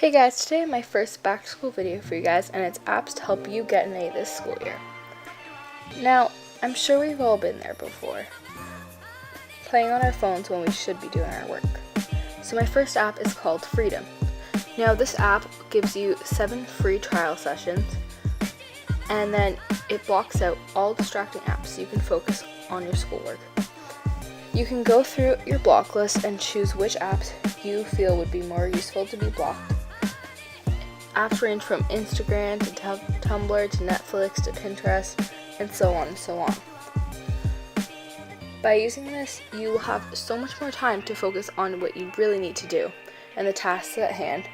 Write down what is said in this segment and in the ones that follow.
Hey guys, today I have my first back to school video for you guys, and it's apps to help you get an A this school year. Now, I'm sure we've all been there before, playing on our phones when we should be doing our work. So my first app is called Freedom. Now this app gives you 7 free trial sessions, and then it blocks out all distracting apps so you can focus on your schoolwork. You can go through your block list and choose which apps you feel would be more useful to be blocked. Apps range from Instagram to Tumblr to Netflix to Pinterest and so on and so on. By using this, you will have so much more time to focus on what you really need to do and the tasks at hand,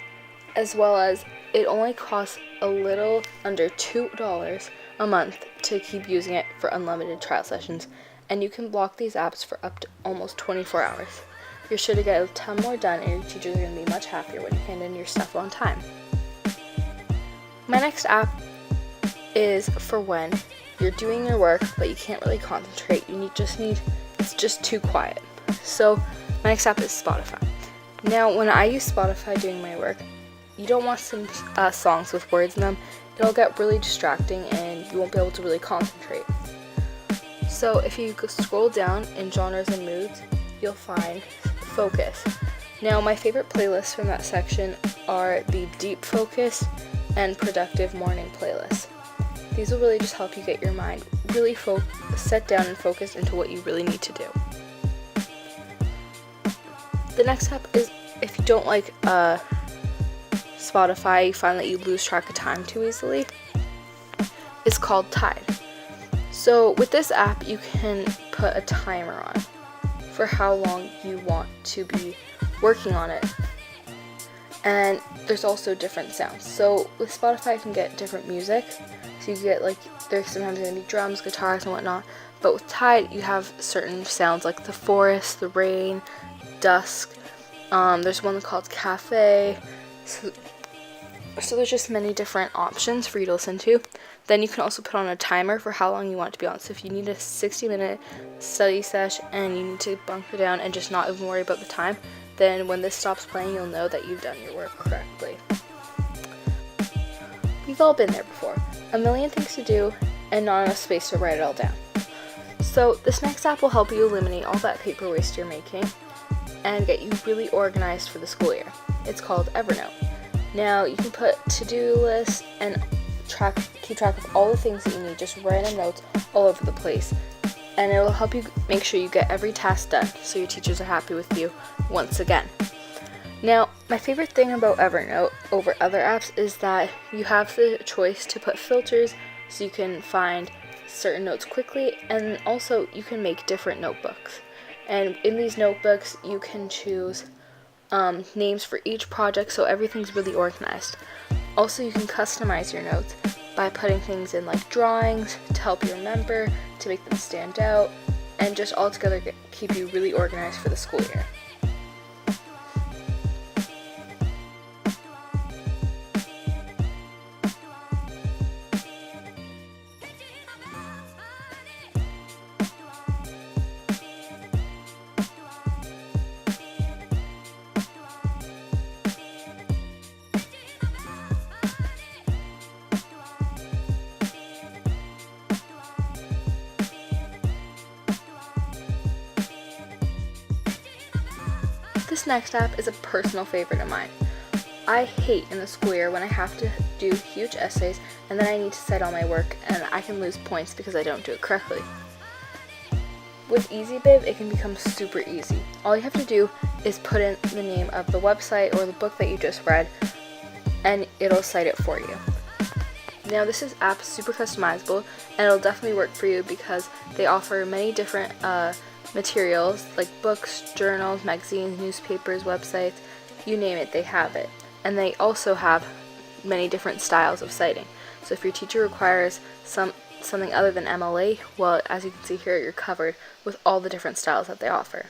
as well as it only costs a little under $2 a month to keep using it for unlimited trial sessions, and you can block these apps for up to almost 24 hours. You're sure to get a ton more done, and your teachers are going to be much happier when you hand in your stuff on time. My next app is for when you're doing your work but you can't really concentrate. It's just too quiet. So my next app is Spotify. Now when I use Spotify doing my work, you don't want some songs with words in them. It'll get really distracting and you won't be able to really concentrate. So if you scroll down in genres and moods, you'll find focus. Now my favorite playlists from that section are the deep focus and productive morning playlists. These will really just help you get your mind really set down and focused into what you really need to do. The next app is, if you don't like Spotify, you find that you lose track of time too easily, it's called Tide. So with this app, you can put a timer on for how long you want to be working on it. And there's also different sounds. So with Spotify, you can get different music. So you get there's sometimes going to be drums, guitars, and whatnot. But with Tide, you have certain sounds like the forest, the rain, dusk. There's one called Cafe. So there's just many different options for you to listen to. Then you can also put on a timer for how long you want to be on. So if you need a 60-minute study session and you need to bunker down and just not even worry about the time, then when this stops playing, you'll know that you've done your work correctly. We've all been there before. A million things to do and not enough space to write it all down. So this next app will help you eliminate all that paper waste you're making and get you really organized for the school year. It's called Evernote. Now you can put to-do lists and keep track of all the things that you need, just random notes all over the place. And it will help you make sure you get every task done so your teachers are happy with you once again. Now, my favorite thing about Evernote over other apps is that you have the choice to put filters so you can find certain notes quickly, and also you can make different notebooks. And in these notebooks, you can choose names for each project so everything's really organized. Also, you can customize your notes by putting things in like drawings to help you remember, to make them stand out, and just altogether keep you really organized for the school year. This next app is a personal favorite of mine. I hate in the school year when I have to do huge essays and then I need to cite all my work and I can lose points because I don't do it correctly. With EasyBib, it can become super easy. All you have to do is put in the name of the website or the book that you just read and it'll cite it for you. Now this app is super customizable and it'll definitely work for you because they offer many different materials like books, journals, magazines, newspapers, websites, you name it, they have it. And they also have many different styles of citing. So if your teacher requires something other than MLA, well, as you can see here, you're covered with all the different styles that they offer.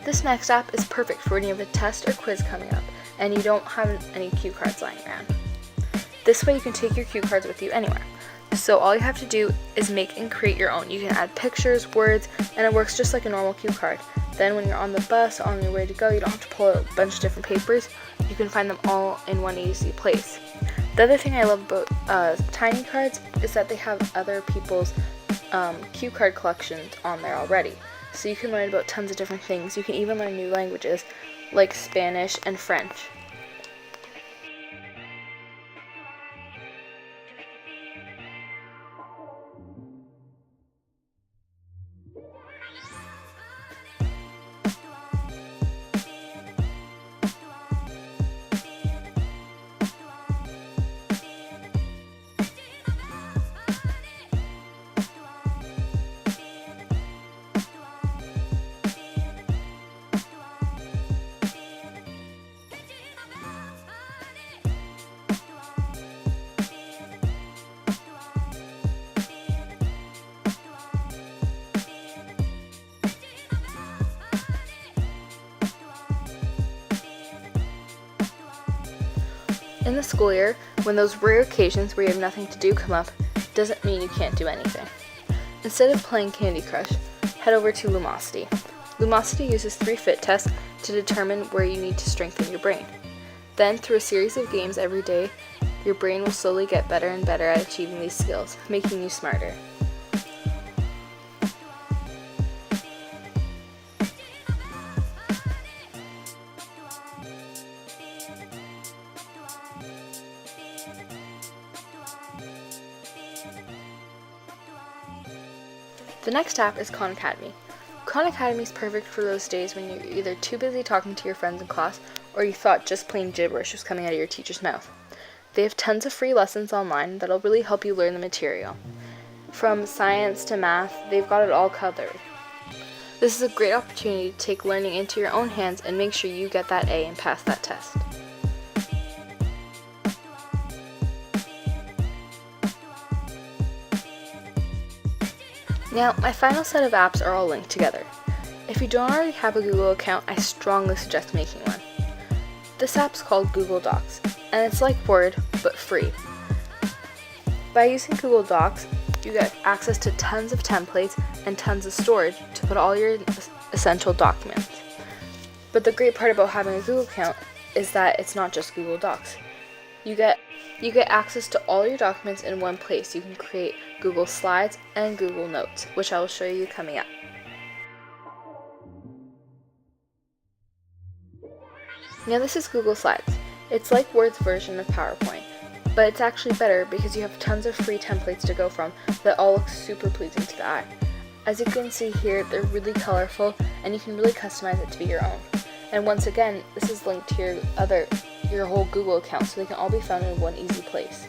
This next app is perfect for when you have a test or quiz coming up and you don't have any cue cards lying around. This way you can take your cue cards with you anywhere. So all you have to do is make and create your own. You can add pictures, words, and it works just like a normal cue card. Then when you're on the bus, on your way to go, you don't have to pull out a bunch of different papers. You can find them all in one easy place. The other thing I love about TinyParts is that they have other people's cue card collections on there already. So you can learn about tons of different things. You can even learn new languages like Spanish and French. In the school year, when those rare occasions where you have nothing to do come up, doesn't mean you can't do anything. Instead of playing Candy Crush, head over to Lumosity. Lumosity uses 3 fit tests to determine where you need to strengthen your brain. Then, through a series of games every day, your brain will slowly get better and better at achieving these skills, making you smarter. The next app is Khan Academy. Khan Academy is perfect for those days when you're either too busy talking to your friends in class or you thought just plain gibberish was coming out of your teacher's mouth. They have tons of free lessons online that'll really help you learn the material. From science to math, they've got it all covered. This is a great opportunity to take learning into your own hands and make sure you get that A and pass that test. Now, my final set of apps are all linked together. If you don't already have a Google account, I strongly suggest making one. This app's called Google Docs, and it's like Word, but free. By using Google Docs, you get access to tons of templates and tons of storage to put all your essential documents. But the great part about having a Google account is that it's not just Google Docs. You get access to all your documents in one place. You can create Google Slides and Google Notes, which I will show you coming up. Now this is Google Slides. It's like Word's version of PowerPoint, but it's actually better because you have tons of free templates to go from that all look super pleasing to the eye. As you can see here, they're really colorful and you can really customize it to be your own. And once again, this is linked to your whole Google account, so they can all be found in one easy place.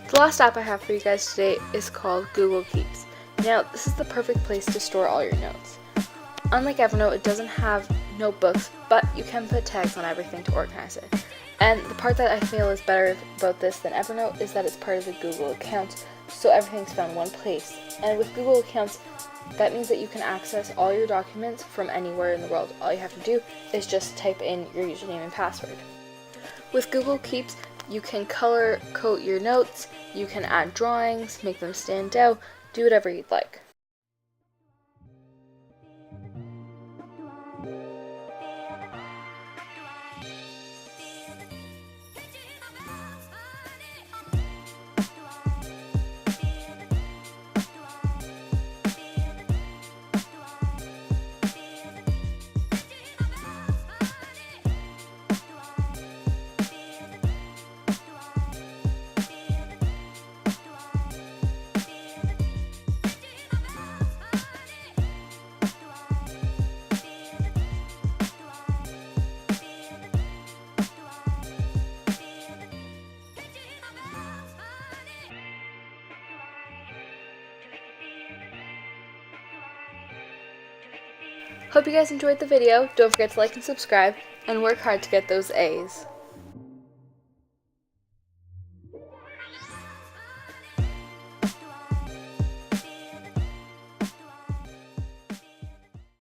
The last app I have for you guys today is called Google Keeps. Now, this is the perfect place to store all your notes. Unlike Evernote, it doesn't have notebooks, but you can put tags on everything to organize it. And the part that I feel is better about this than Evernote is that it's part of the Google account, so everything's found in one place. And with Google accounts, that means that you can access all your documents from anywhere in the world. All you have to do is just type in your username and password. With Google Keeps, you can color code your notes, you can add drawings, make them stand out, do whatever you'd like. Hope you guys enjoyed the video. Don't forget to like and subscribe, and work hard to get those A's.